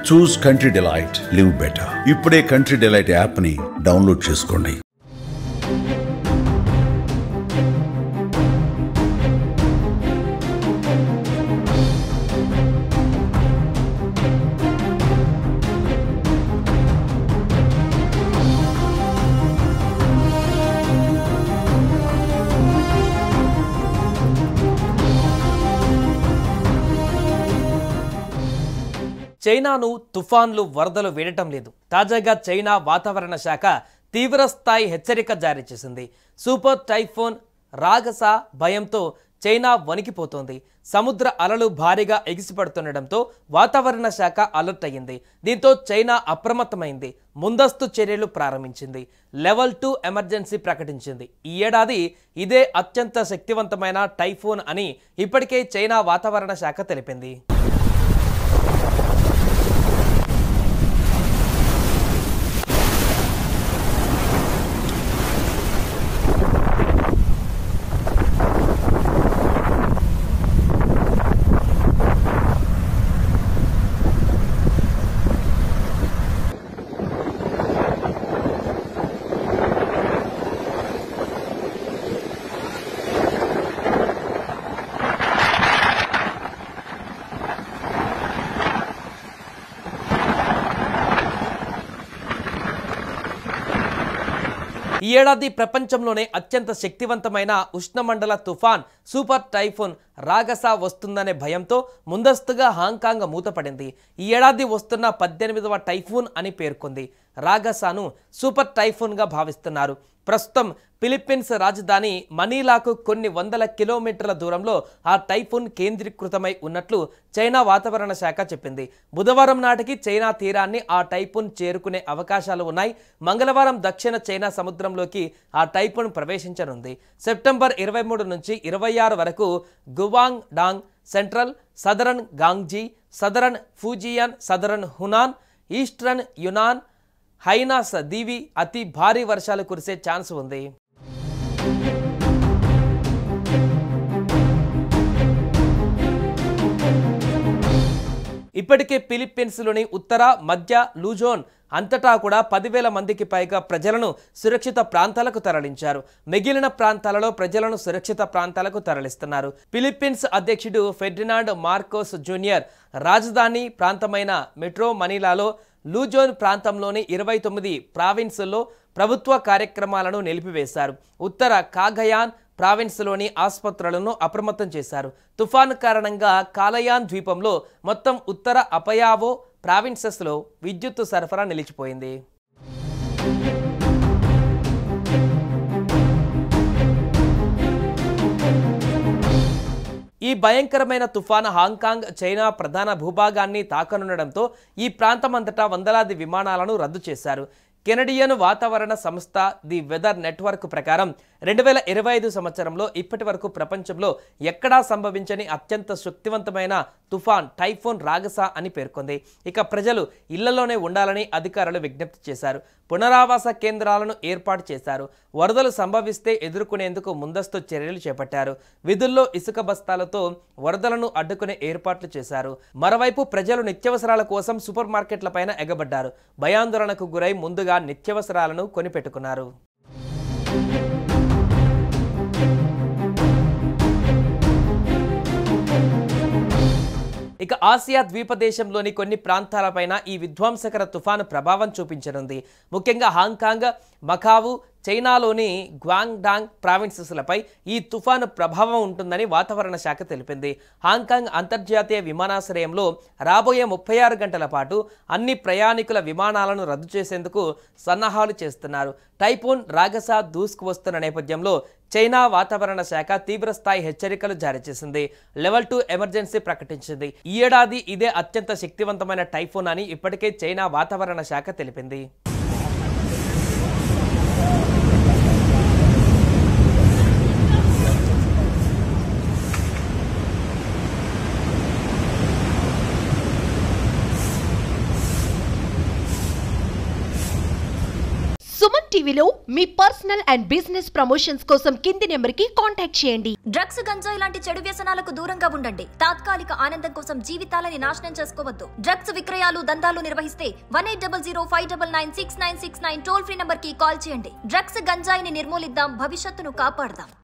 చూస్ country delight, live better. ఇప్పుడే country delight app ని download చేసుకోండి. చైనాను తుఫాన్లు వరదలు వీడటం లేదు. తాజాగా చైనా వాతావరణ శాఖ తీవ్రస్థాయి హెచ్చరిక జారీ చేసింది. సూపర్ టైఫోన్ రాగసా భయంతో చైనా వణికిపోతోంది. సముద్ర అలలు భారీగా ఎగిసిపడుతుండటంతో వాతావరణ శాఖ అలర్ట్ అయ్యింది. దీంతో చైనా అప్రమత్తమైంది. ముందస్తు చర్యలు ప్రారంభించింది. లెవెల్ 2 ఎమర్జెన్సీ ప్రకటించింది. ఈ ఏడాది ఇదే అత్యంత శక్తివంతమైన టైఫోన్ అని ఇప్పటికే చైనా వాతావరణ శాఖ తెలిపింది. ఈ ఏడాది ప్రపంచంలోనే అత్యంత శక్తివంతమైన ఉష్ణమండల తుఫాన్ సూపర్ టైఫోన్ రాగసా వస్తుందనే భయంతో ముందస్తుగా హాంకాంగ్ మూతపడింది. ఈ ఏడాది వస్తున్న 18వ టైఫూన్ అని పేర్కొంది. రాగసాను సూపర్ టైఫూన్గా భావిస్తున్నారు. ప్రస్తుతం ఫిలిప్పీన్స్ రాజధాని మనీలాకు కొన్ని వందల కిలోమీటర్ల దూరంలో ఆ టైఫూన్ కేంద్రీకృతమై ఉన్నట్లు చైనా వాతావరణ శాఖ చెప్పింది. బుధవారం నాటికి చైనా తీరాన్ని ఆ టైఫూన్ చేరుకునే అవకాశాలు ఉన్నాయి. మంగళవారం దక్షిణ చైనా సముద్రంలోకి ఆ టైఫూన్ ప్రవేశించనుంది. సెప్టెంబర్ 23 నుంచి 26 వరకు Guangdong, central, southern Guangxi, southern Fujian, southern Hunan, eastern Yunnan, Hainan దీవి అతి భారీ వర్షాలు కురిసే ఛాన్స్ ఉంది. ఇప్పటికే ఫిలిప్పీన్స్లోని ఉత్తర, మధ్య లూజోన్ అంతటా కూడా 10,000 మందికి పైగా ప్రజలను సురక్షిత ప్రాంతాలకు తరలించారు. మిగిలిన ప్రాంతాలలో ప్రజలను సురక్షిత ప్రాంతాలకు తరలిస్తున్నారు. ఫిలిప్పీన్స్ అధ్యక్షుడు ఫెర్డినాండ్ మార్కోస్ జూనియర్ రాజధాని ప్రాంతమైన మెట్రో మనీలాలో లూజోన్ ప్రాంతంలోని 29 ప్రావిన్సుల్లో ప్రభుత్వ కార్యక్రమాలను నిలిపివేశారు. ఉత్తర కాగయాన్ ప్రావిన్స్లోని ఆసుపత్రులను అప్రమత్తం చేశారు. తుఫాను కారణంగా కాలయాన్ ద్వీపంలో మొత్తం ఉత్తర అపయావో ప్రావిన్సెస్లో విద్యుత్ సరఫరా నిలిచిపోయింది. ఈ భయంకరమైన తుఫాను హాంకాంగ్, చైనా ప్రధాన భూభాగాన్ని తాకనుండడంతో ఈ ప్రాంతమంతటా వందలాది విమానాలను రద్దు చేశారు. కెనడియన్ వాతావరణ సంస్థ ది వెదర్ నెట్వర్క్ ప్రకారం 2025 సంవత్సరంలో ఇప్పటి వరకు ప్రపంచంలో ఎక్కడా సంభవించని అత్యంత శక్తివంతమైన తుఫాన్ టైఫోన్ రాగసా అని పేర్కొంది. ఇక ప్రజలు ఇళ్లలోనే ఉండాలని అధికారులు విజ్ఞప్తి చేశారు. పునరావాస కేంద్రాలను ఏర్పాటు చేశారు. వరదలు సంభవిస్తే ఎదుర్కొనేందుకు ముందస్తు చర్యలు చేపట్టారు. విధుల్లో ఇసుక బస్తాలతో వరదలను అడ్డుకునే ఏర్పాట్లు చేశారు. మరోవైపు ప్రజలు నిత్యావసరాల కోసం సూపర్ మార్కెట్లపైన ఎగబడ్డారు. భయాందోళనకు గురై ముందుగా నిత్యావసరాలను కొనిపెట్టుకున్నారు. ఇక ఆసియా ద్వీపదేశంలోని కొన్ని ప్రాంతాలపైన ఈ విధ్వంసకర తుఫాను ప్రభావం చూపించనుంది. ముఖ్యంగా హాంకాంగ్, మకావు, చైనాలోని గ్వాంగ్డాంగ్ ప్రావిన్సెస్లపై ఈ తుఫాను ప్రభావం ఉంటుందని వాతావరణ శాఖ తెలిపింది. హాంకాంగ్ అంతర్జాతీయ విమానాశ్రయంలో రాబోయే 36 గంటల పాటు అన్ని ప్రయాణికుల విమానాలను రద్దు చేసేందుకు సన్నాహాలు చేస్తున్నారు. టైఫూన్ రాగసా దూసుకు వస్తున్న నేపథ్యంలో చైనా వాతావరణ శాఖ తీవ్రస్థాయి హెచ్చరికలు జారీ చేసింది. లెవెల్ 2 ఎమర్జెన్సీ ప్రకటించింది. ఈ ఏడాది ఇదే అత్యంత శక్తివంతమైన టైఫూన్ అని ఇప్పటికే చైనా వాతావరణ శాఖ తెలిపింది. సుమన్ టీవీలో మీ పర్సనల్ అండ్ బిజినెస్ ప్రమోషన్స్ కోసం కింది నెంబర్కి కాంటాక్ట్ చేయండి. డ్రగ్స్, గంజాయి లాంటి చెడు వ్యసనాలకు దూరంగా ఉండండి. తాత్కాలిక ఆనందం కోసం జీవితాలని నాశనం చేసుకోవద్దు. డ్రగ్స్ విక్రయాలు, దందాలు నిర్వహిస్తే 1800-599-6969 టోల్ ఫ్రీ నంబర్ కి కాల్ చేయండి. డ్రగ్స్, గంజాయిని నిర్మూలిద్దాం, భవిష్యత్తును కాపాడదాం.